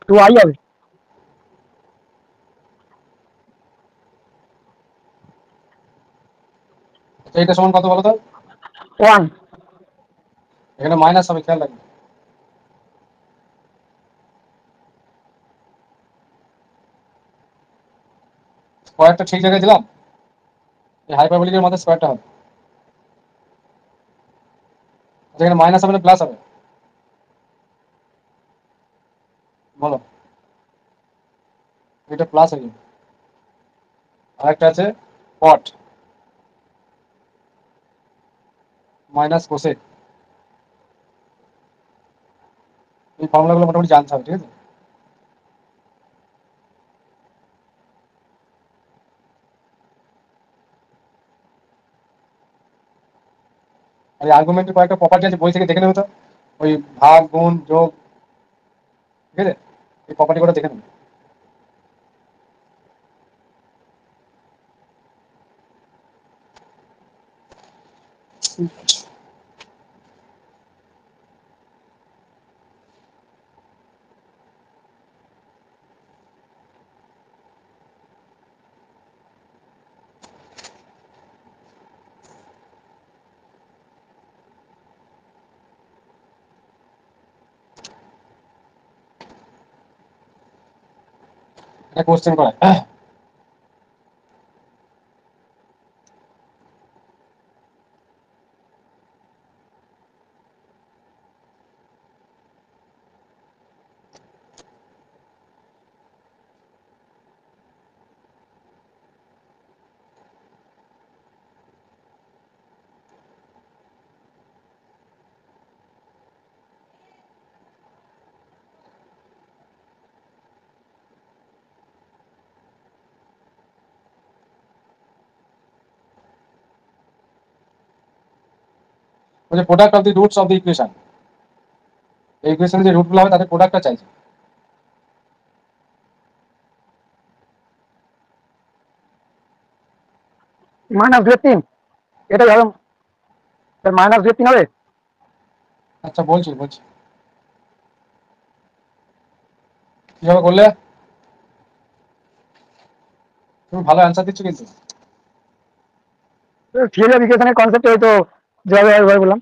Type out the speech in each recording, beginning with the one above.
2i হবে। এটা সমান কত বলো তো? 1। এখানে মাইনাস হবে, খেয়াল রাখবে। স্কোয়ারটা ঠিক জায়গায় দিলাম, এই হাইপারবোলিকের মধ্যে স্কোয়ারটা হবে। এখানে মাইনাস হবে না প্লাস হবে? বলো। এটা প্লাস হয়ে যাবে। আরেকটা আছে কট মাইনাস কোসেক। এই ফর্মুলাগুলো মোটামুটি জানতে হবে, ঠিক আছে? আর আর্গুমেন্টের কয়েকটা প্রপার্টি আছে, বই থেকে দেখে নেবে তো। ওই ভাগ, গুণ, যোগ, ঠিক আছে? এই প্রপার্টি গুলো দেখে নেবে। এটা কোশ্চেন করা। ওই যে product of the roots of the equation, এই ইকুয়েশনের যে রুটগুলো হবে তাদের প্রোডাক্টটা চাইছে। -3, এটাই হবে। -3 হবে। আচ্ছা, বলছি বলছি কিভাবে করলে। তুমি ভালো অ্যান্সার দিচ্ছ কিন্তু। থিওরি অফ ইকুয়েশনের কনসেপ্ট হয়তো যেভাবে একবার বললাম।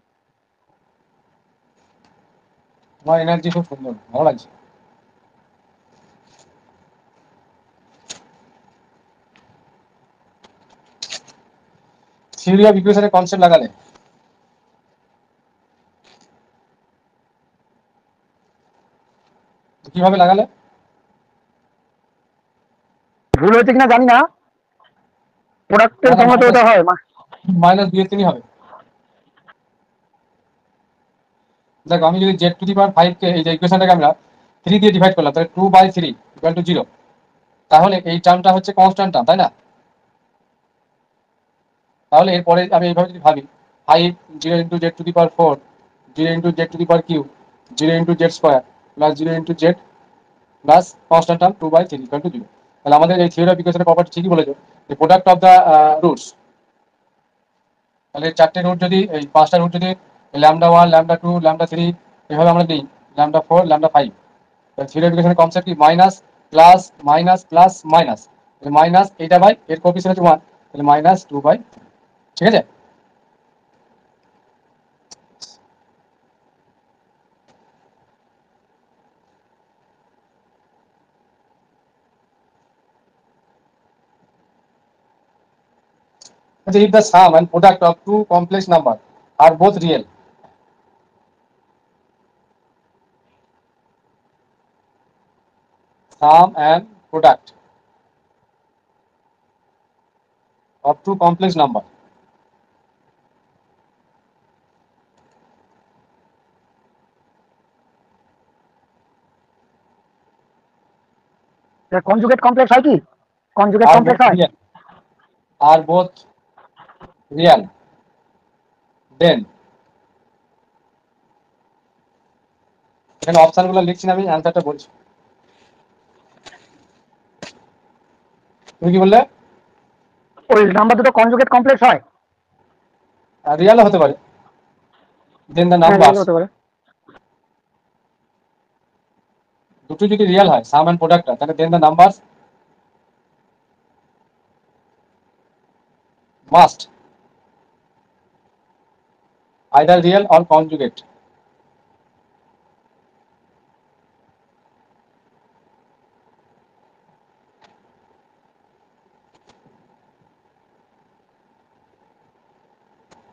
তোমার এনার্জি খুব সুন্দর, ভালো লাগছে। থিওরি অফ ইকুয়েশনের কনসেপ্ট লাগালে কিভাবে লাগালে? ভুল হয়েছে কিনা জানি না, প্রোডাক্টের না, ফর্মে তো ওটা হয়। মাইনাস 2/3 হবে। দেখো, আমি যদি z⁵ কে এই যে ইকুয়েশনটাকে আমরা 3 দিয়ে ডিভাইড করলাম, তাহলে 2/3 ইকুয়াল টু 0। তাহলে এই টার্মটা হচ্ছে কনস্ট্যান্ট টার্ম, তাই না? তাহলে এরপরে আমি এইভাবে যদি ভাবি, 5 0 into z⁴, 0 into z⁵, 0 into z square plus 0 into z plus constant term 2/3 equal to 0। তাহলে আমাদের এই থিওরি অফ ইকুয়েশনের প্রপার্টি ঠিকই বলেছো, যে প্রোডাক্ট অফ দ্য রুটস। তাহলে চারটে রুট যদি, এই পাঁচটা রুট যদি λ1, λ2, λ3 এভাবে আমরা নিই, λ4, λ5, তাহলে থিওরি অফ ইকুয়েশনের কনসেপ্ট কি? Minus plus minus plus minus, minus এইটা বাই এর কোএফিসিয়েন্ট হচ্ছে 1, তাহলে -2/3। ঠিক আছে? If the sum and product of two complex numbers are both real, sum and product of two complex numbers conjugate complex হয় কি? কনজুগেট are কমপ্লেক্স both হয়। real, are both real, then এখানে option গুলো লিখছি না, আমি অ্যান্সারটা বলছি। তুমি কি বললে? ওই নাম্বার দুটো কনজুগেট কমপ্লেক্স হয়। রিয়ালও হতে পারে। দেন দ্য হ্যাঁ, রিয়েল নাম্বারস, হতে পারে। দুটো টু যদি রিয়েল হয় সাম এন্ড প্রোডাক্টটা, তাহলে then the numbers must either real or conjugate.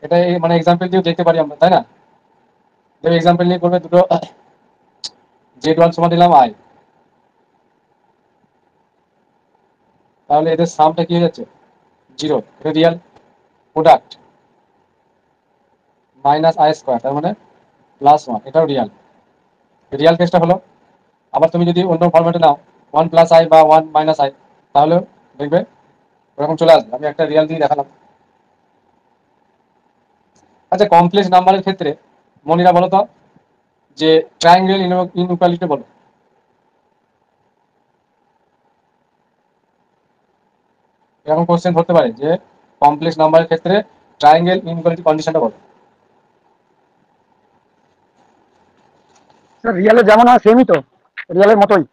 এটা মানে এক্সাম্পল দিয়ে দেখতে পারি আমরা, তাই না? দেখো এক্সাম্পল নিয়ে করবে দুটো, z1 সমান দিলাম i, তাহলে এদের সামটা কি হয়ে যাচ্ছে 0, এটা real. Product minus i square, তার মানে +1, এটাও রিয়েল। রিয়েল কেসটা হলো। আবার তুমি যদি অন্য ফরম্যাটে নাও 1 + i বা 1 - i, তাহলে দেখবে এরকম চলে আসবে। আমি একটা রিয়েল দিয়ে দেখালাম। আচ্ছা, কমপ্লেক্স নাম্বারের ক্ষেত্রে মনিরা বলো তো, যে ট্রায়াঙ্গেল ইনইকুয়ালিটি বলো। এরকম কোশ্চেন ধরতে পারে যে কমপ্লেক্স নাম্বারের ক্ষেত্রে ট্রায়াঙ্গেল ইনইকুয়ালিটি কন্ডিশনটা বলো। স্যার রিয়েলের যেমন হয় সেমই তো, রিয়েলের মতোই।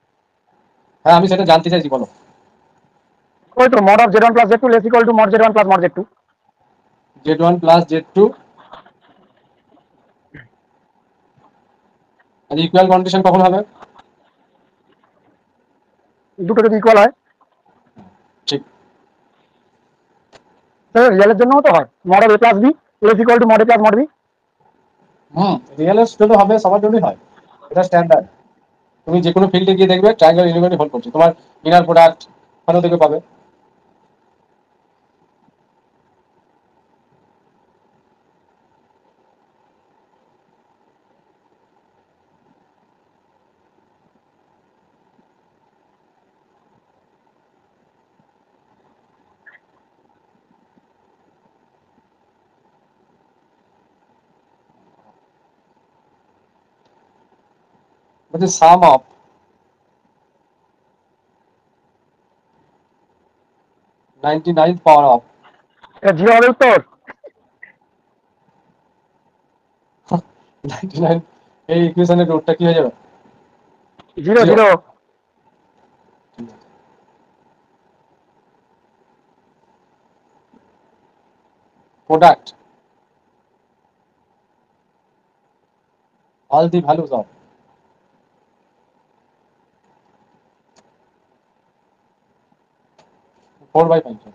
হ্যাঁ, আমি সেটা জানতে চাইছি, বলো। ওই তো mod of z1 plus z2 less equal to mod z1 plus mod z2। z1 plus z2 আর ইকুয়াল কন্ডিশন কখন হবে? দুটো যদি ইকুয়াল হয়। ঠিক। স্যার রিয়েলের জন্যও তো হয়, mod of a plus b less equal to mod a plus mod b। রিয়েলের জন্য হবে, সবার জন্যই হয়, এটা স্ট্যান্ডার্ড। তুমি যে কোনো ফিল্ডে গিয়ে দেখবে ট্রায়াঙ্গেল ইনইকুয়ালিটি হল করছে, তোমার ইনার প্রোডাক্ট ওখানেও দেখবে পাবে। বলছে সাম অফ 99th পাওয়ার অফ এটা জিরো হবে উত্তর। 99, এই ইকুয়েশনের রুটটা কি হয়ে যাবে? Zero zero. Zero. Product all the values of 4/5।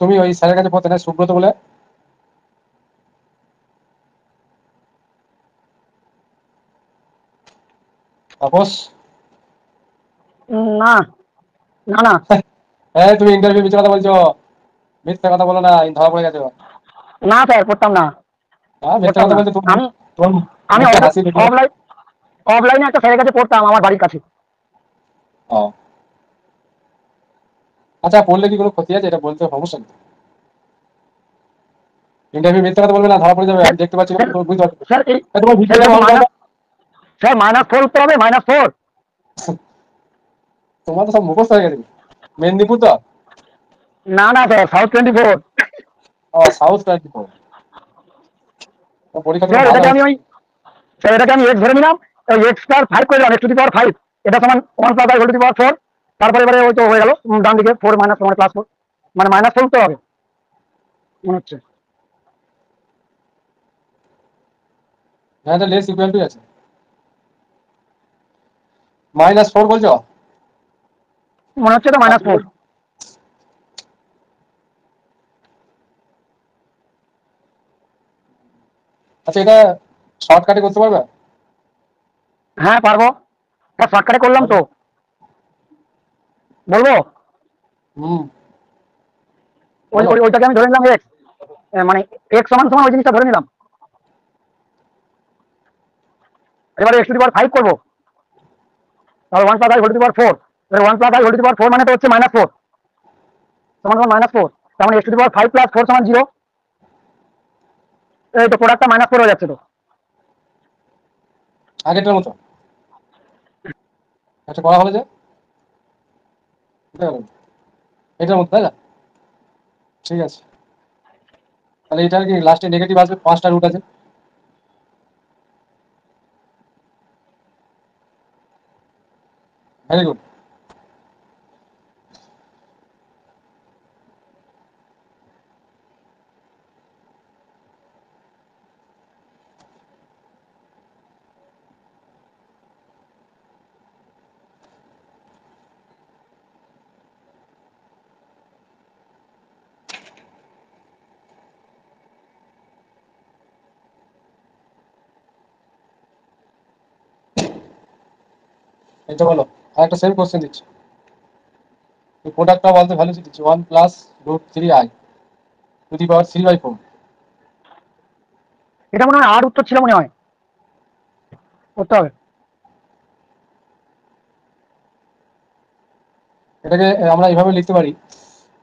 তুমি ওই স্যারের কাছে পড়তে না, সুব্রত বলে? তাপস? না না না। হ্যাঁ, তুমি ইন্টারভিউ মিথ্যে কথা বলছো, মিথ্যে কথা বলো না, ধরা পড়ে গেছো। না স্যার পড়তাম না, হ্যাঁ, মিথ্যে পড়তাম কথা না। বলছো। তোমার আমি তোমার আমি মুখে হাসি দেখে। অফলাইন অফলাইনে একটা স্যারের কাছে পড়তাম আমার বাড়ির কাছে। ও আচ্ছা, পড়লে কি কোনো ক্ষতি আছে? এটা বলতে সমস্যা নেই। ইন্টারভিউ মিথ্যে কথা বলবে না, ধরা পড়ে যাবে, স্যার আমি দেখতে পাচ্ছি, স্যার বুঝতে পারছি। স্যার এই তোমার স্যার ভিডিওটা এটা অন করো। মাইনাস, স্যার -4 উত্তর হবে, -4। তোমার তো সব মুখস্থ হয়ে গেছে। মেদিনীপুর তো? না না স্যার সাউথ 24। সাউথ 24। পরীক্ষা তো স্যার ভালো এটাকে আমি হচ্ছে। ওই স্যার এটাকে আমি x ধরে নিলাম, x স্কয়ার 5 করে দিলাম, x⁵ এটা সমান 1 plus i whole to the power 4। তারপরে এবারে ওই তো হয়ে গেল ডান দিকে 4 মাইনাস মানে +4, মানে -4 উত্তর হবে মনে হচ্ছে। হ্যাঁ, এটা লেস ইকুয়াল টু আছে। -4 বলছো? মনে হচ্ছে তো -4। আচ্ছা, এটা শর্টকাটে করতে পারবে? হ্যাঁ পারবো, হ্যাঁ শর্টকাটে করলাম তো, বলবো। হুম, ওই বলো। ওইটাকে আমি ধরে নিলাম x, মানে x সমান সমান ওই জিনিসটা ধরে নিলাম। এবারে x⁵ করবো, তাহলে 1 plus i whole to the power 4। এবারে 1 plus i whole to the power 4 মানে তো হচ্ছে -4 সমান সমান -4। তার মানে x⁵ প্লাস 4 সমান 0। এই তো প্রোডাক্টটা -4 হয়ে যাচ্ছে তো। আগেরটার মতো একটা করা হলো যে, বুঝতে গেল? এটার মতো, তাই না? ঠিক আছে, তাহলে এটার কি লাস্টে নেগেটিভ আসবে? 5টা রুট আছে। Very good. এটা বলো, আর একটা সেম কোশ্চেন দিচ্ছি, প্রোডাক্টটা বলতে ভ্যালু দিচ্ছি 1 প্লাস √3i টু দি পাওয়ার 3/4। এটা মনে হয় আর উত্তর ছিল মনে হয়, করতে হবে। এটাকে আমরা এইভাবে লিখতে পারি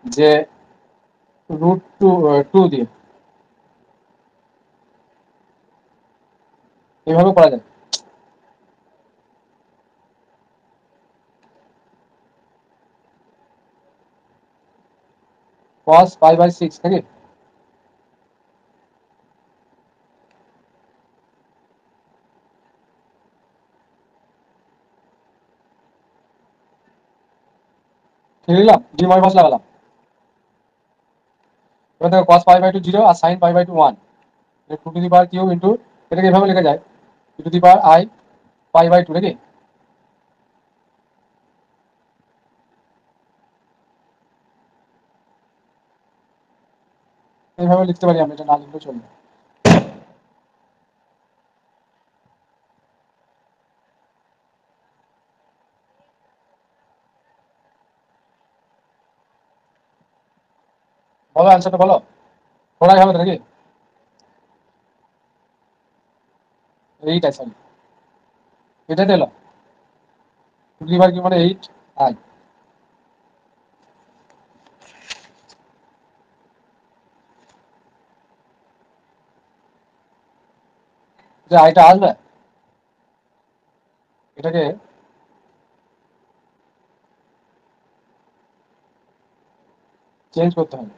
যে √2 দিয়ে এইভাবে করা যায়। cos π/6 নাকি? ঠিক লিখলাম, ডিময় বস লাগালাম। এবার দেখো cos π/2 0 আর sin π/2 1, 2 to the power cube into, এটাকে এভাবে লেখা যায় 2 টু দি পাওয়ার i π/2 নাকি? এইভাবে লিখতে পারি আমরা, এটা না লিখলেও চলবে। বলো অ্যান্সারটা বলো, পড়াই হবে তো নাকি? এইটাই, সরি, এটাই তো এলো, 2 টু দি পাওয়ার কিউব মানে 8i। যে আইটা আসবে এটাকে চেঞ্জ করতে হবে।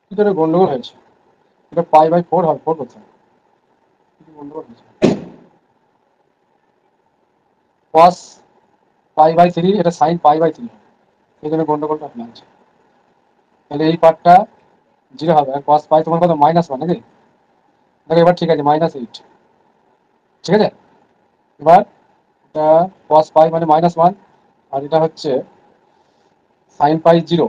কি করে গন্ডগোল হয়েছে, এটা π/4 হবে, 4 করতে হবে, কি গন্ডগোল হয়েছে। cos π/3, এটা sin π/3, এই জন্য গন্ডগোলটা আছে। তাহলে এই পার্টটা 0 হবে, আর cos π তোমার কত -1 নাকি? দেখো এবার ঠিক আছে, -8, ঠিক আছে। এবার এটা cos π মানে -1, আর এটা হচ্ছে sin π 0।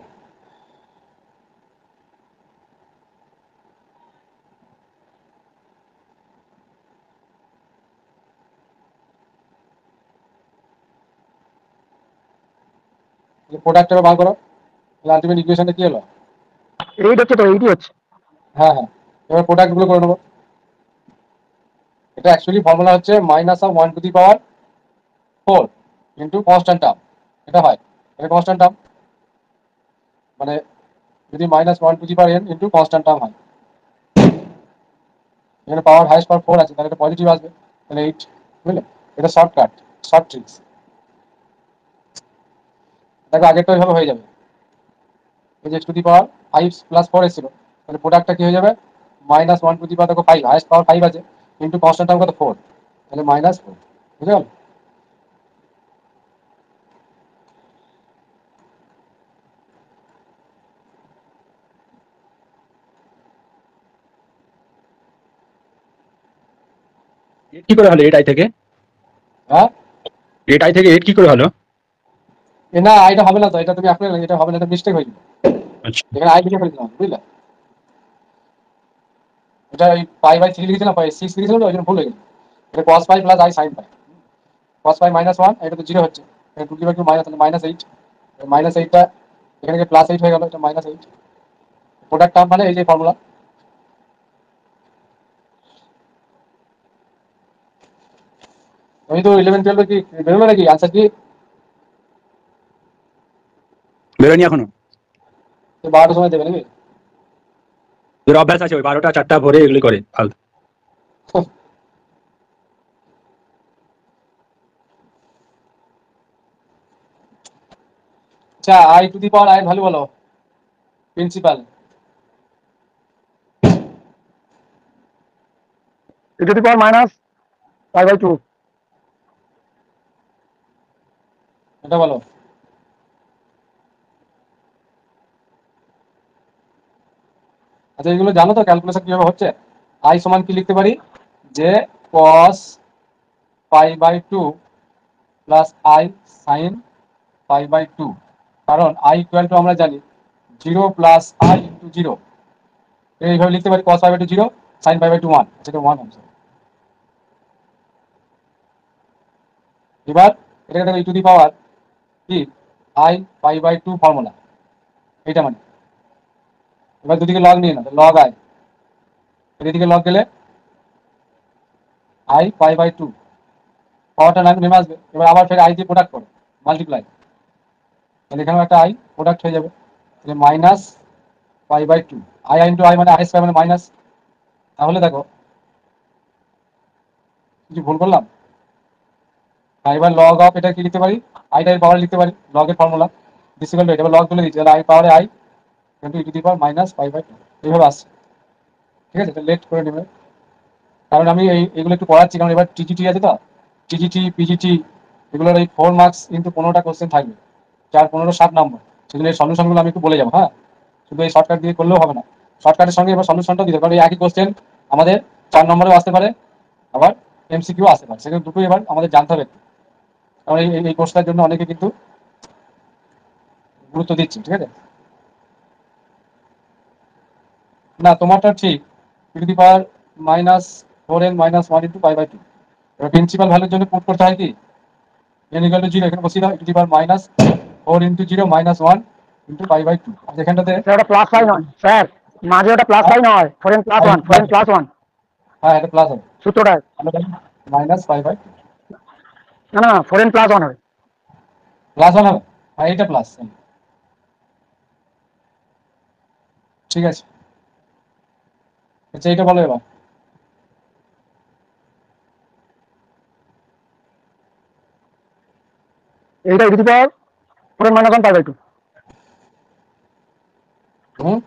প্রোডাক্টটা বার করো, তাহলে আলটিমেট ইকুয়েশনটা কি হলো? এইট হচ্ছে তো, এইটই হচ্ছে। হ্যাঁ হ্যাঁ, এবার প্রোডাক্ট গুলো করে নেবো। এটা অ্যাকচুয়ালি ফর্মুলা হচ্ছে -1 two the power 4 into constant term, এটা হয়, এটা কনস্ট্যান্ট টার্ম, মানে যদি -1 two the power n into constant term হয়, এখানে পাওয়ার হাইয়েস্ট পাওয়ার 4 আছে, তাহলে এটা পজিটিভ আসবে, তাহলে 8, বুঝলে? এটা শর্টকাট, শর্ট ট্রিক্স। দেখো আগেরটা ওইভাবে হয়ে যাবে, এই যে টু দি পাওয়ার 5 প্লাস 4 এসেছিল, তাহলে প্রোডাক্টটা কি হয়ে যাবে, -1 টু দি পাওয়ার, দেখো 5 হাইয়েস্ট পাওয়ার 5 আছে, ইন্টু কনস্ট্যান্ট টার্ম কত 4, তাহলে -4, বুঝে গেল? এইট কি করে হলো? 8i থেকে হ্যাঁ, 8i থেকে 8 কি করে হলো? না এটা হবে না তো, এটা তুমি আপনার, এটা হবে না, এটা মিস্টেক হয়ে যাবে, আচ্ছা, এখানে আই লিখে ফেলছিলাম, বুঝলে? এটা ওই π/3 লিখেছিলাম, 6 লিখেছিলাম তো, ওই জন্য ভুল হয়ে গেছে। এটা cos π plus i sin π, cos π -1, এটা তো 0 হচ্ছে, এটা 2 / 2 মাইনাস, তাহলে -8, -8টা এখানে +8 হয়ে গেল, এটা -8। প্রোডাক্ট টার্ম মানে এই যে ফর্মুলা। আমি তো 11-12 কি বেরোলো নাকি আনসার কি? বেরোয়নি এখনো। 12টার সময় দেবে নাকি? তোর অভ্যাস আছে ওই 12টা 4টা ভোরে এগুলি করে ফালতু। আচ্ছা I two the power I value বলো principal. e to the power minus pi by 2 এটা বলো। আচ্ছা এগুলো জানো তো ক্যালকুলেশন কিভাবে হচ্ছে? আই সমান কি লিখতে পারি, যে cos pi by 2 plus I sine pi by 2, কারণ আই ইকুয়াল টু আমরা জানি 0 প্লাস আই ইন্টু 0। এইভাবে লিখতে পারি cos pi by 2 0, sine pi by 2 1, সেটা 1 হবে। এবার এটাকে দেখো ই টু দি পাওয়ার কি আই পাই বাই 2 ফর্মুলা, এইটা মানে। এবার দুদিকে লগ নিয়ে নাও, লগ আই, এদিকে লগ গেলে আই পাই বাই 2, পাওয়ারটা নেমে আসবে। এবার আবার ফের আই দিয়ে প্রোডাক্ট করো, মাল্টিপ্লাই, তাহলে এখানেও একটা আই প্রোডাক্ট হয়ে যাবে, তাহলে minus pi by 2, I into I মানে আই স্কয়ার মানে মাইনাস। তাহলে দেখো কিছু ভুল করলাম? এবার লগ অফ এটা কি লিখতে পারি, আইটার পাওয়ার লিখতে পারি, লগের ফর্মুলা দিস ইকুয়াল টু এটা, এবার লগ তুলে দিচ্ছি, তাহলে আই পাওয়ারে I into e to the power minus pi by 2, এইভাবে আসছে। ঠিক আছে, এটা লেট করে নেবে, কারণ আমি এইগুলো একটু পড়াচ্ছি, কারণ এবার টিজিটি আছে তো, টিজিটি পিজিটি এগুলোর এই 4 মার্কস কিন্তু 15টা কোশ্চেন থাকবে, 4 15 7 নম্বর, সেগুলো এই সলিউশনগুলো আমি একটু বলে যাবো। হ্যাঁ, শুধু এই শর্টকাট দিয়ে করলেও হবে না, শর্টকাটের সঙ্গে এবার সলিউশনটাও দিতে, কারণ এই একই কোশ্চেন আমাদের 4 নম্বরেও আসতে পারে, আবার এমসিকিউ আসতে পারে, সেগুলো দুটোই এবার আমাদের জানতে হবে একটু। কারণ এই কোর্সটার জন্য অনেকে কিন্তু গুরুত্ব দিচ্ছে। ঠিক আছে, না তোমারটা ঠিক, e to the power minus 4n minus 1 into pi by 2। এবার প্রিন্সিপাল ভ্যালুর জন্য পুট করতে হয় কি, n ইকুয়াল টু 0, এখানে বসিয়ে দাও e to the power minus 4 into 0 minus 1 into pi by 2। আর এখানটাতে স্যার ওটা প্লাস সাইন হয় স্যার, মাঝে ওটা প্লাস সাইন হয়, 4n প্লাস 1 4n প্লাস 1 হ্যাঁ এটা প্লাস হবে, সূত্রটা। মাইনাস পাই বাই 2 না না 4n প্লাস 1 হবে। প্লাস 1 হবে, আর এটা প্লাস। ঠিক আছে, আচ্ছা এটা বলো এবার। এইটা e to the power 4n minus 1 pi by 2 hmm,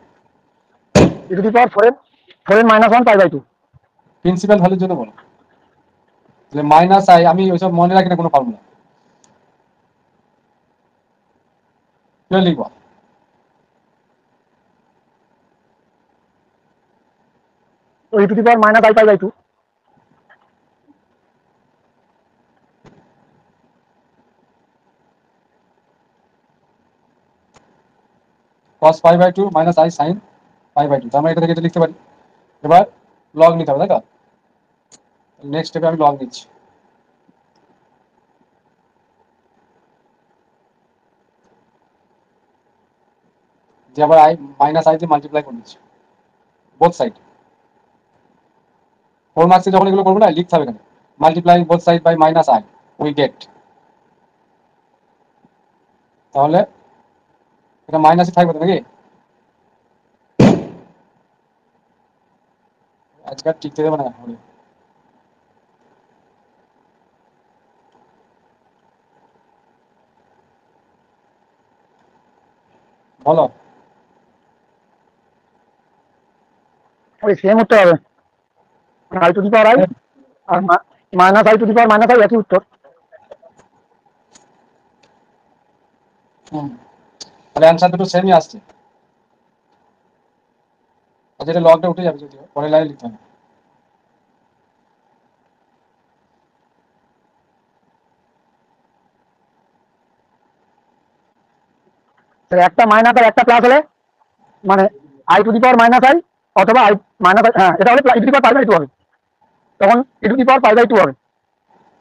e to the power 4n minus 1 pi by 2 principal ভ্যালুর জন্য বলো, যে মাইনাস আই, আমি ওইসব মনে রাখি না কোনো ফর্মুলা, কি লিখবো? তো e to the power minus I pi by 2 cos pi by 2 minus I sine pi by 2, তার মানে এটা থেকে এটা লিখতে পারি। এবার লগ নিতে হবে, তাই তো? নেক্সট স্টেপে আমি লগ নিচ্ছি, যে আবার আই মাইনাস আই দিয়ে মাল্টিপ্লাই করে দিচ্ছি বোথ সাইড। 4 মার্কসে যখন এগুলো করবো না, লিখতে হবে এখানে multiply both side by minus I, we get, তাহলে এটা মাইনাসই থাকবে তো নাকি? আজকাল টিকতে দেবে না হবে। বলো, ওই সেম উত্তর হবে, I to the power I আর minus I to the power minus I একই উত্তর। তাহলে অ্যান্সার দুটো সেমই আসছে। আচ্ছা এটা লগটা উঠে যাবে, যদিও পরের লাইনে লিখতে হবে। স্যার একটা মাইনাস আর একটা প্লাস হলে মানে I to the power minus I অথবা I মাইনাস হ্যাঁ, এটা হলে e to the power pi by 2 হবে, তখন e to the power pi by 2 হবে।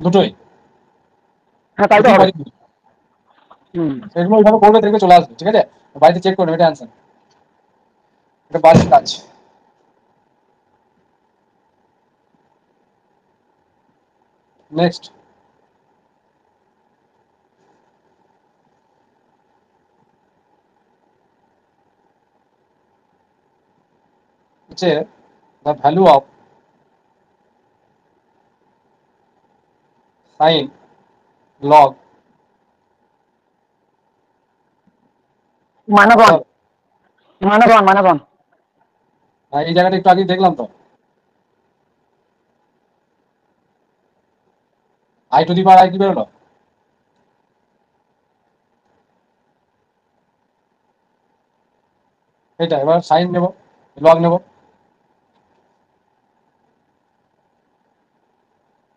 দুটোই, হ্যাঁ তাই তো দুটোই হবে। বাড়ি দিবে। হুম। এগুলো এইভাবে করলে দেখবে চলে আসবে। ঠিক আছে, বাড়িতে চেক করবে, এটা অ্যান্সার, এটা বাড়ির কাজ। নেক্সট, হচ্ছে the value of sine log minus one, minus one, minus one. এই জায়গাটা একটু আগে দেখলাম তো, I two the power I কি বেরোলো? এটা এবার সাইন নেব, লগ নেব,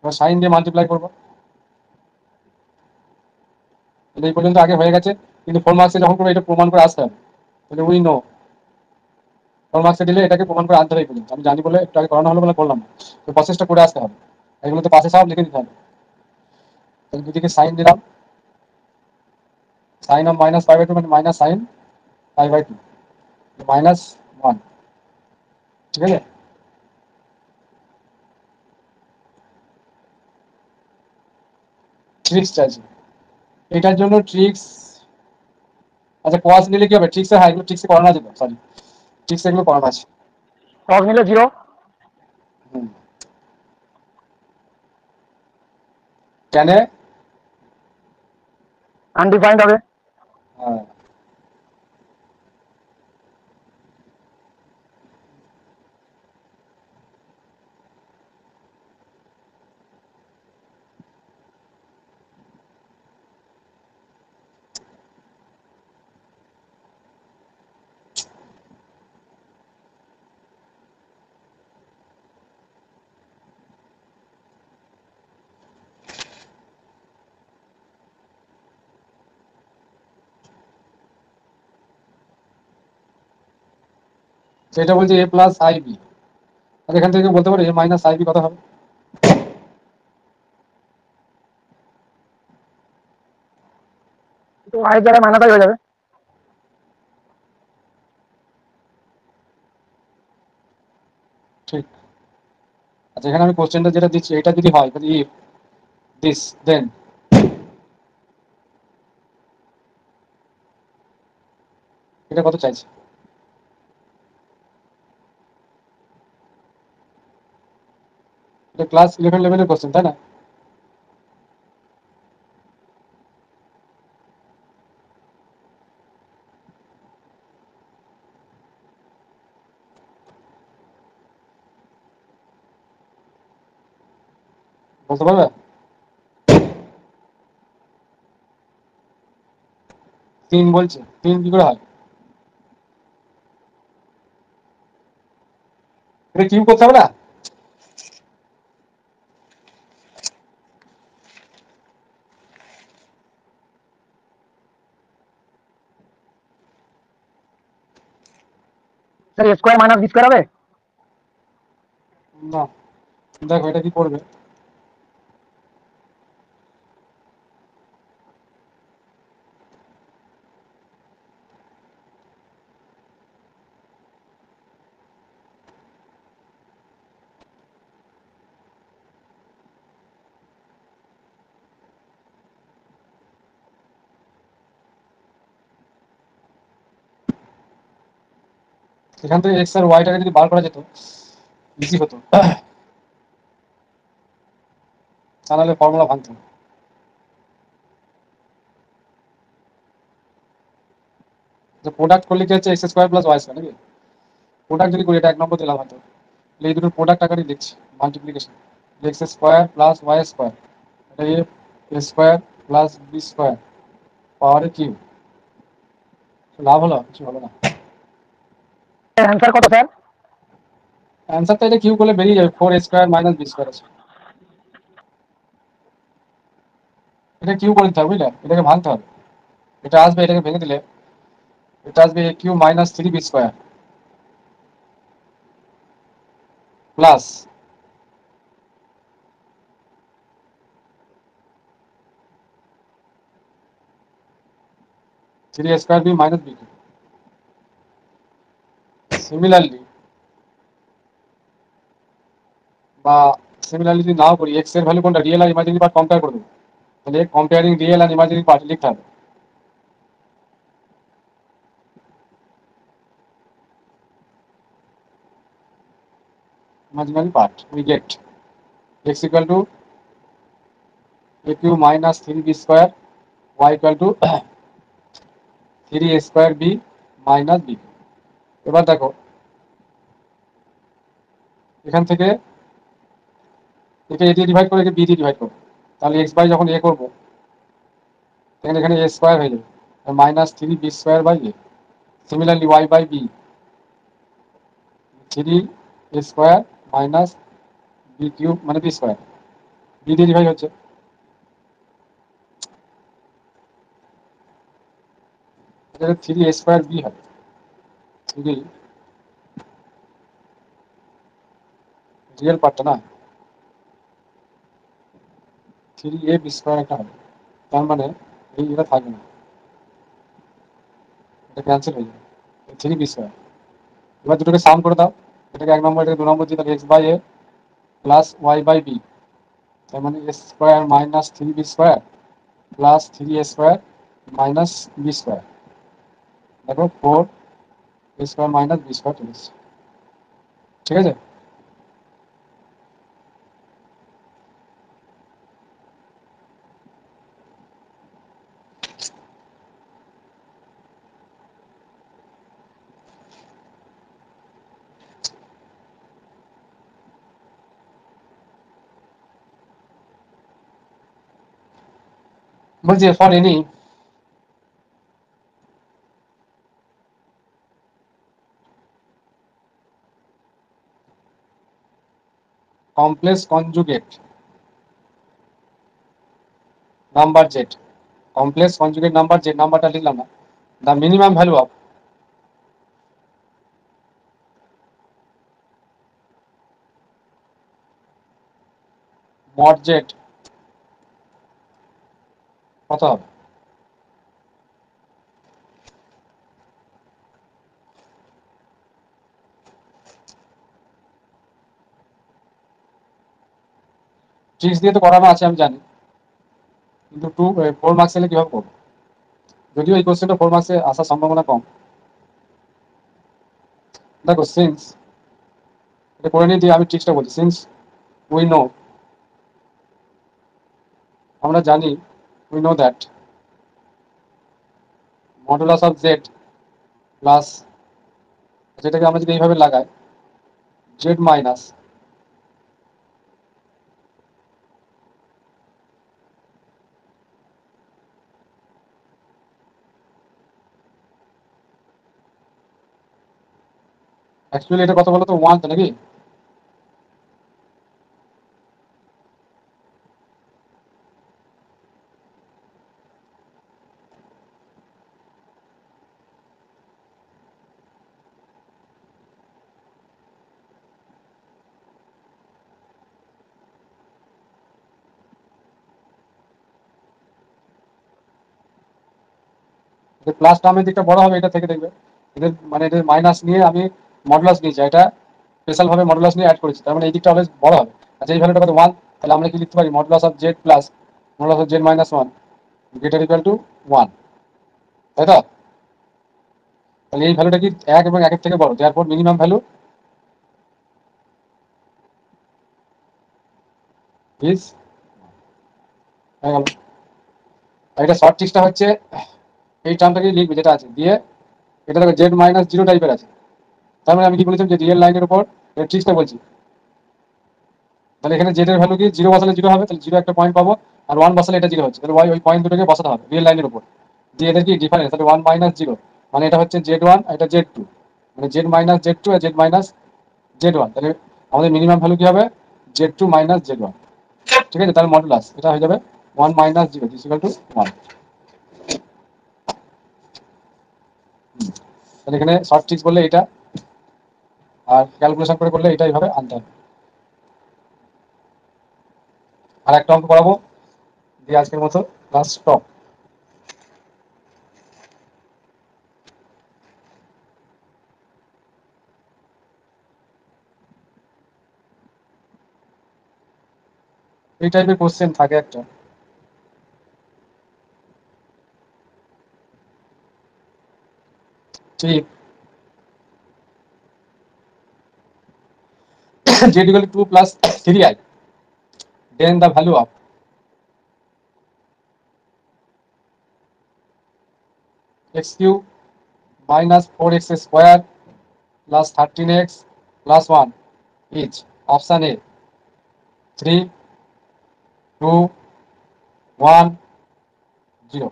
এবার সাইন দিয়ে মাল্টিপ্লাই করবো। এই পর্যন্ত আগে হয়ে গেছে, কিন্তু 4 মার্কসে যখন করবো এটা প্রমাণ করে আসতে হবে। তাহলে উই নো 4 মার্কসে দিলে এটাকে প্রমাণ করে আনতে হবে। এই পর্যন্ত আমি জানি বলে একটু আগে করানো হলো বলে করলাম না, তো প্রসেসটা করে আসতে হবে। এগুলো তো পাশে সব লিখে দিতে হবে। তাহলে দুদিকে সাইন দিলাম, sine of minus pi by two মানে minus sine pi by two minus one. ঠিক আছে, ট্রিক্স চাইছি এটার জন্য, ট্রিক্স। আচ্ছা কোয়াস নিলে কি হবে? ট্রিক্সে, হ্যাঁ এগুলো ট্রিক্সে করানো আছে তো, সরি ট্রিক্স এগুলো করানো আছে। cos নিলে 0, হুম, কেন? আনডিফাইন্ড হবে। হ্যাঁ, সেটা বলছে এ প্লাস আই বি। আর এখান থেকে বলতে পারো এ মাইনাস আই বি কত হবে? তো i জায়গায় মাইনাস আই হয়ে যাবে। ঠিক। আচ্ছা এখানে আমি কোশ্চেনটা যেটা দিচ্ছি এটা যদি হয় তাহলে ইফ দিস দেন, এটা কত চাইছে? এটা ক্লাস 11 লেভেলের কোশ্চেন তাই না? বলতে পারবে? 3 বলছে, 3 কি করে হয়? এটা কিউব করতে হবে না? Sir a square minus b square হবে। না, দেখো এটা কি করবে। এখান থেকে এক্স আর ওয়াইটাকে যদি বার করা যেত ইজি হতো, তা নাহলে ফর্মুলা ভাঙতো। যে প্রোডাক্ট করলে কি হচ্ছে x square plus y square নাকি? প্রোডাক্ট যদি করি এটা 1 নম্বর দিলাম হয়তো, তাহলে এই দুটোর প্রোডাক্ট আকারে লিখছি multiplication, x square plus y square, এটা a square plus b square পাওয়ারে কিউ। লাভ হলো? কিছু হলো না। অ্যান্সার কত স্যার? অ্যান্সারটা এটা কিউ করলে বেরিয়ে যাবে 4 স্কোয়ার মাইনাস বি স্কোয়ার আছে। এটা কিউ করে দিতে হবে বুঝলে, এটাকে ভাঙতে হবে। এটা আসবে, এটাকে ভেঙে দিলে এটা আসবে a cube minus 3 b square plus 3 square b minus b cube. Similarly বা সিমিলারলি যদি নাও করি, এক্স এর ভ্যালু কোনটা, রিয়েল আর ইমাজিনারি পার্ট কম্পেয়ার করে দেবো, তাহলে কম্পেয়ারিং রিয়েল আর ইমাজিনারি পার্ট লিখতে হবে। imaginary part we get x equal to a q minus 3b square, y equal to 3 a square b minus b. এবার দেখো এখান থেকে একে এ দিয়ে ডিভাইড করে একে বি দিয়ে ডিভাইড করবো, তাহলে এক্স বাই যখন এ করবো তখন এখানে এ স্কোয়ার হয়ে যাবে, minus three b square by a. Similarly y by b, three a square minus b cube মানে বি স্কোয়ার, বি দিয়ে ডিভাইড হচ্ছে, থ্রি এ স্কোয়ার বি হবে, থ্রি রিয়েল পার্টটা না, থ্রি এ বি স্কোয়ার একটা হবে, তার মানে এই এটা থাকবে না, এটা ক্যান্সেল হয়ে যাবে, থ্রি বি স্কোয়ার। এবার দুটোকে সাম করে দাও, এটাকে এক নম্বর এটাকে দু নম্বর দিয়ে, তাহলে x by a plus y by b, তার মানে a square minus three b square plus three a square minus b square. দেখো four a square minus b square চলে এসছে, ঠিক আছে। বলছি for any complex conjugate number z, complex conjugate number z নাম্বারটা লিখলাম না, the minimum value of mod z কত হবে? ট্রিক্স দিয়ে তো করানো আছে আমি জানি, কিন্তু ফোর মার্কস এলে কিভাবে করবো? যদিও এই কোশ্চেনটা ফোর মার্কসে আসার সম্ভাবনা কম। দেখো সিন্স, এটা করে নিয়ে দিয়ে আমি ট্রিক্সটা বলছি। সিন্স উই নো, আমরা জানি, we know that modulus of Z plus, যেটাকে আমরা যদি এইভাবে লাগাই জেড মাইনাস অ্যাকচুয়ালি এটা কত বলো তো, ওয়ান তো নাকি? প্লাস টার্মের দিকটা বড় হবে এটা থেকে, দেখবে এদের মানে এদের মাইনাস নিয়ে আমি মডুলাস নিয়েছি, এটা স্পেশাল ভাবে মডুলাস নিয়ে অ্যাড করেছি, তার মানে এই দিকটা অলওয়েজ বড় হবে। আচ্ছা এই ভ্যালুটা কত, ওয়ান, তাহলে আমরা কি লিখতে পারি modulus of Z plus modulus of z minus one greater equal to one, তাই তো? তাহলে এই ভ্যালুটা কি এক এবং একের থেকে বড়, দেয়ারফর মিনিমাম ভ্যালু ইজ, হয়ে গেল। আর এটা শর্ট ট্রিক্সটা হচ্ছে এই টার্মটাকে লিখবে যেটা আছে দিয়ে, এটা দেখো জেড মাইনাস জিরো টাইপের আছে, তার মানে আমি কি বলেছিলাম যে রিয়েল লাইনের উপর ট্রিক্সটা বলছি। তাহলে এখানে জেড এর ভ্যালু কি, জিরো বসালে জিরো হবে, তাহলে জিরো একটা পয়েন্ট পাবো, আর ওয়ান বসালে এটা জিরো হচ্ছে, তাহলে ওয়াই ওই পয়েন্ট দুটোকে বসাতে হবে রিয়েল লাইনের উপর দিয়ে, এদের কি ডিফারেন্স, তাহলে ওয়ান মাইনাস জিরো, মানে এটা হচ্ছে জেড ওয়ান, এটা জেড টু, মানে জেড মাইনাস জেড টু আর জেড মাইনাস জেড ওয়ান, তাহলে আমাদের মিনিমাম ভ্যালু কি হবে, z two minus z one, ঠিক আছে। তাহলে মডুলাস এটা হয়ে যাবে one minus zero equal to one. তাহলে এখানে শর্ট ট্রিক্স বললে এটা, আর ক্যালকুলেশন করে করলে এটা এইভাবে আনতে হবে। আর একটা অঙ্ক করাবো দিয়ে আজকের মতো ক্লাস স্টপ। এই টাইপের কোশ্চেন থাকে একটা, ঠিক z equal to 2 plus 3i, then the value of x cube minus 4x square plus 13x plus 1 is option A 3, 2, 1, 0.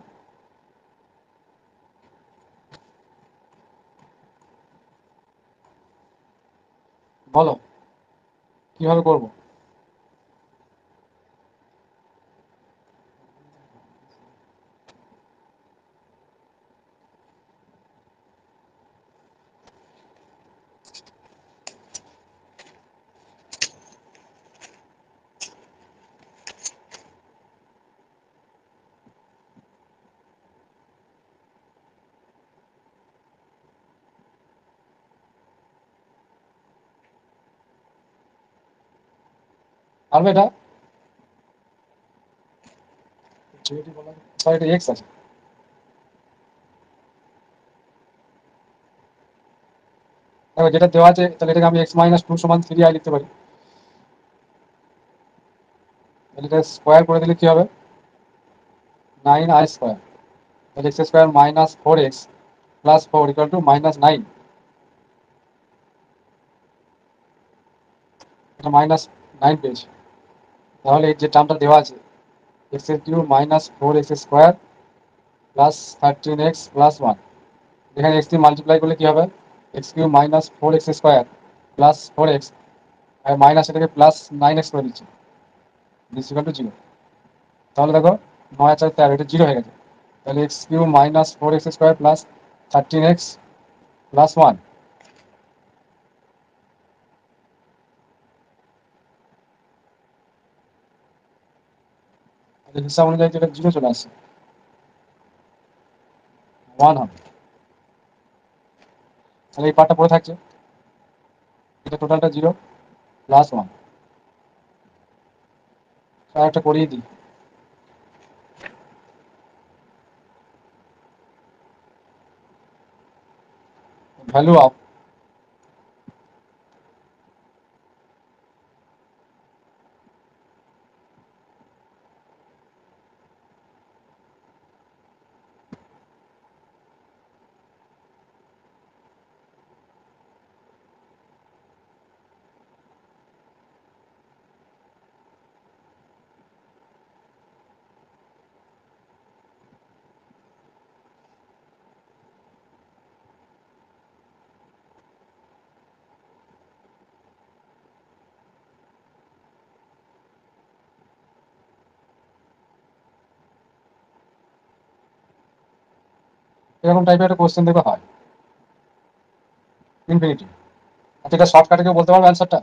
বলো কিভাবে করব? পারবে এটা? এটা x আছে। দেখো যেটা দেওয়া আছে তাহলে এটাকে আমি x মাইনাস 2 সমান 3i লিখতে পারি। তাহলে এটা স্কোয়ার করে দিলে কি হবে? 9i square. তাহলে x square minus 4x plus 4 equal to minus 9। এটা মাইনাস 9 পেয়েছি। তাহলে এই যে টার্মটা দেওয়া আছে x এর cube minus 4x square plus 13x plus 1, এখানে x দিয়ে মাল্টিপ্লাই করলে কি হবে? x cube minus 4x square plus 4x আর মাইনাস এটাকে প্লাস 9x করে দিচ্ছি, দিস ইকুয়াল টু 0। তাহলে দেখো 9 আর 4 13, এটা 0 হয়ে গেছে। তাহলে x cube minus 4x square plus 13x plus 1, হিসাব অনুযায়ী যেটা 0 চলে আসছে, 1 হবে। তাহলে এই পার্টটা পড়ে থাকছে, এটা টোটালটা 0 প্লাস 1। একটা করিয়ে দিই। ভ্যালু অফ এরকম টাইপের একটা কোশ্চেন দেখবে হয় ইনফিনিটি। আচ্ছা এটা শর্টকাটে কেউ বলতে পারবে অ্যান্সারটা?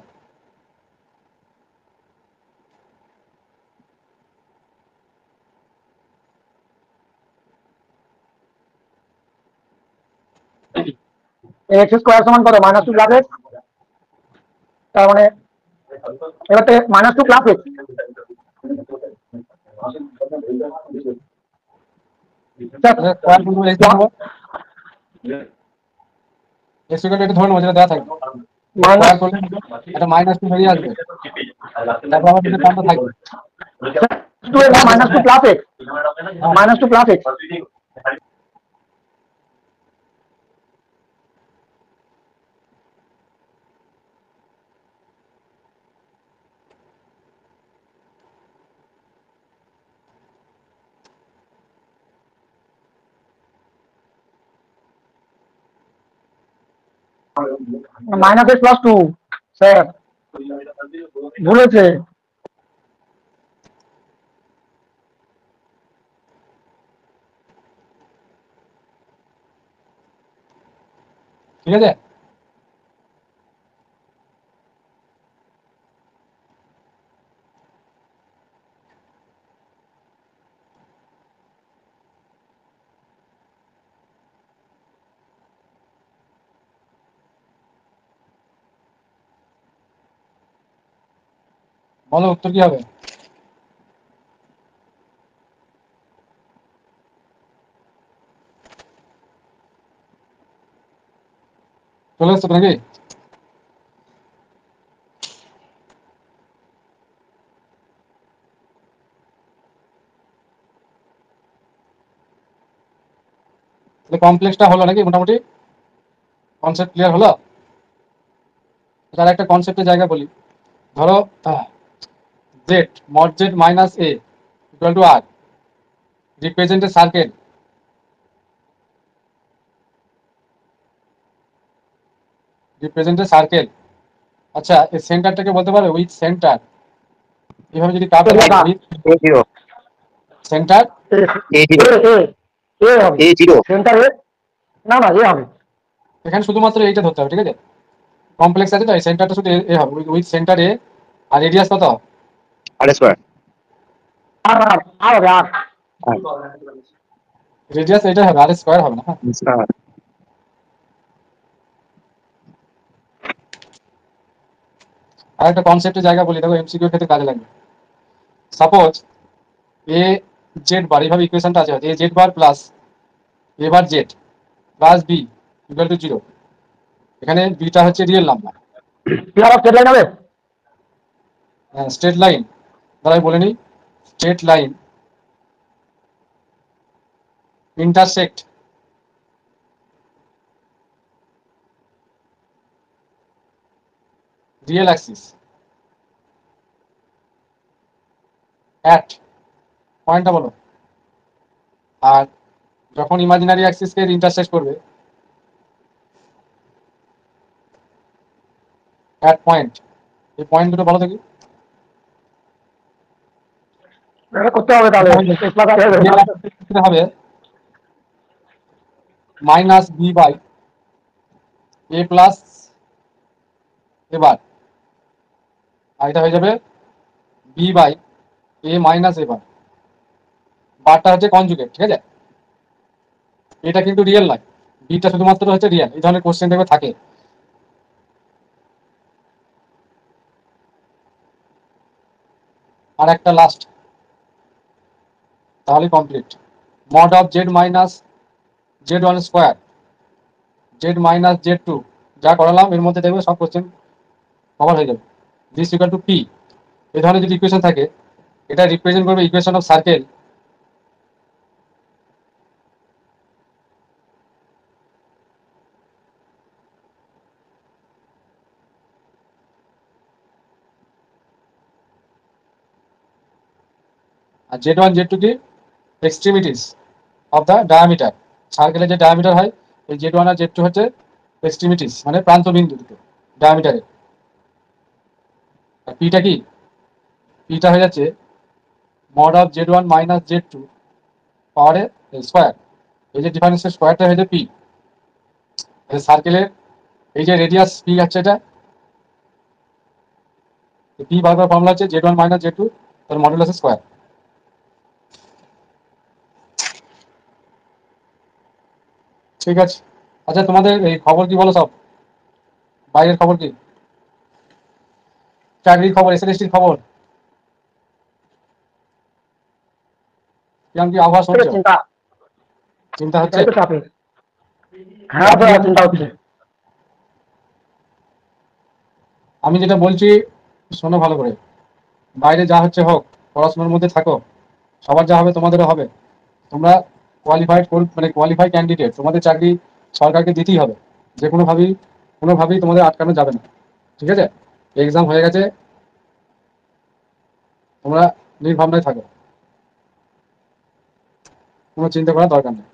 এক্স স্কোয়ার সমান কত? Minus 2 plus x. তার মানে এবার মাইনাস 2 প্লাস এক্স। স্কোয়ার করবো x ধরবো, x ইকুয়াল টু এটা ধরে নেবো যেটা দেওয়া থাকবে। স্কোয়ার করলে এটা মাইনাস 2 বেরিয়ে আসবে, তারপর আমার কিন্তু টার্মটা থাকবে minus 2 plus x, minus 2 plus x. Minus x plus 2 sir ভুলেছে। ঠিক আছে। বলো উত্তর কি হবে? চলে এসছো নাকি? কমপ্লেক্সটা হলো নাকি মোটামুটি? কনসেপ্ট ক্লিয়ার হলো? তার একটা কনসেপ্টের জায়গা বলি। ধরো z mod z minus a equal to r represent a circle আচ্ছা এই সেন্টারটাকে বলতে পারো উইথ সেন্টার। এভাবে যদি curve with A0 centre A0 এ হবে A0 সেন্টার এ, না না এ হবে। এখানে শুধুমাত্র এইটা ধরতে হবে, ঠিক আছে? কমপ্লেক্স আছে তো এই সেন্টারটা শুধু এ হবে উইথ সেন্টার এ। আর রেডিয়াস কত? R square আর আর আর হবে আর। রেডিয়াস এটাই হবে, আর স্কয়ার হবে না। হ্যাঁ, R আর একটা কনসেপ্টের জায়গা বলি, দেখো এমসিকিউ ক্ষেত্রে কাজে লাগবে। সাপোজ এ জেড বার, এইভাবে ইকুয়েশনটা আছে, a z bar plus a bar z plus b equal to 0। এখানে বিটা হচ্ছে রিয়েল নাম্বার। কি আবার স্ট্রেট লাইন হবে? স্ট্রেট লাইন দ্বারা বলে নিই, straight line intersect real axis at পয়েন্টটা বলো। আর যখন ইমাজিনারি অ্যাক্সিসকে ইন্টারসেক্ট করবে অ্যাট পয়েন্ট, এই পয়েন্ট দুটো বলো দেখি। এটা করতে হবে তাহলে হবে minus b by a plus a bar, আর এটা হয়ে যাবে বি বাই এ মাইনাস এ বার। বারটা হচ্ছে কনজুগেট, ঠিক আছে? এটা কিন্তু রিয়েল নয়, বিটা শুধুমাত্র হচ্ছে রিয়েল। এই ধরনের কোশ্চেন দেখবে থাকে। আর একটা লাস্ট, তাহলে complete. Mod of z minus z one square z minus z two, যা করালাম এর মধ্যে দেখবে সব কোশ্চেন কভার হয়ে যাবে। This equal to p. এই ধরনের যদি ইকুয়েশন থাকে, এটা রিপ্রেজেন্ট করবে ইকুয়েশন অফ সার্কেল আর জেড ওয়ান জেড টু কি এক্সট্রিমিটিস অফ দ্য ডায়ামিটার। সার্কেলের যে ডায়ামিটার হয়, এই জেড ওয়ান আর জেড টু হচ্ছে এক্সট্রিমিটিস মানে প্রান্ত বিন্দু দুটো ডায়ামিটারের। আর পিটা কি? পিটা হয়ে যাচ্ছে mod of z one minus z two পাওয়ারের স্কোয়ার। এই যে ডিফারেন্সের স্কোয়ারটা হয়ে যাবে পি। সার্কেলের এই যে রেডিয়াস পি আছে, এটা পি বারবার ফর্মুলা হচ্ছে z one minus z two তার মডুলাস স্কোয়ার। ঠিক আছে। আচ্ছা তোমাদের এই খবর কি বলো সব? বাইরের খবর কি? চাকরির খবর, এসএলএসটির খবর কিরকম কি আবহাওয়া শুনছো? চিন্তা চিন্তা হচ্ছে? এটাই তো চাপে। হ্যাঁ তো চিন্তা হচ্ছে। আমি যেটা বলছি শোনো ভালো করে। বাইরে যা হচ্ছে হোক, পড়াশোনার মধ্যে থাকো। সবার যা হবে তোমাদেরও হবে। তোমরা কোয়ালিফাই ক্যান্ডিডেট, তোমাদের চাকরি সরকারকে দিতেই হবে। যে কোনোভাবেই তোমাদের আটকানো যাবে না, ঠিক আছে? এক্সাম হয়ে গেছে, তোমরা নির্ভাবনায় থাকো, কোনো চিন্তা করার দরকার নেই।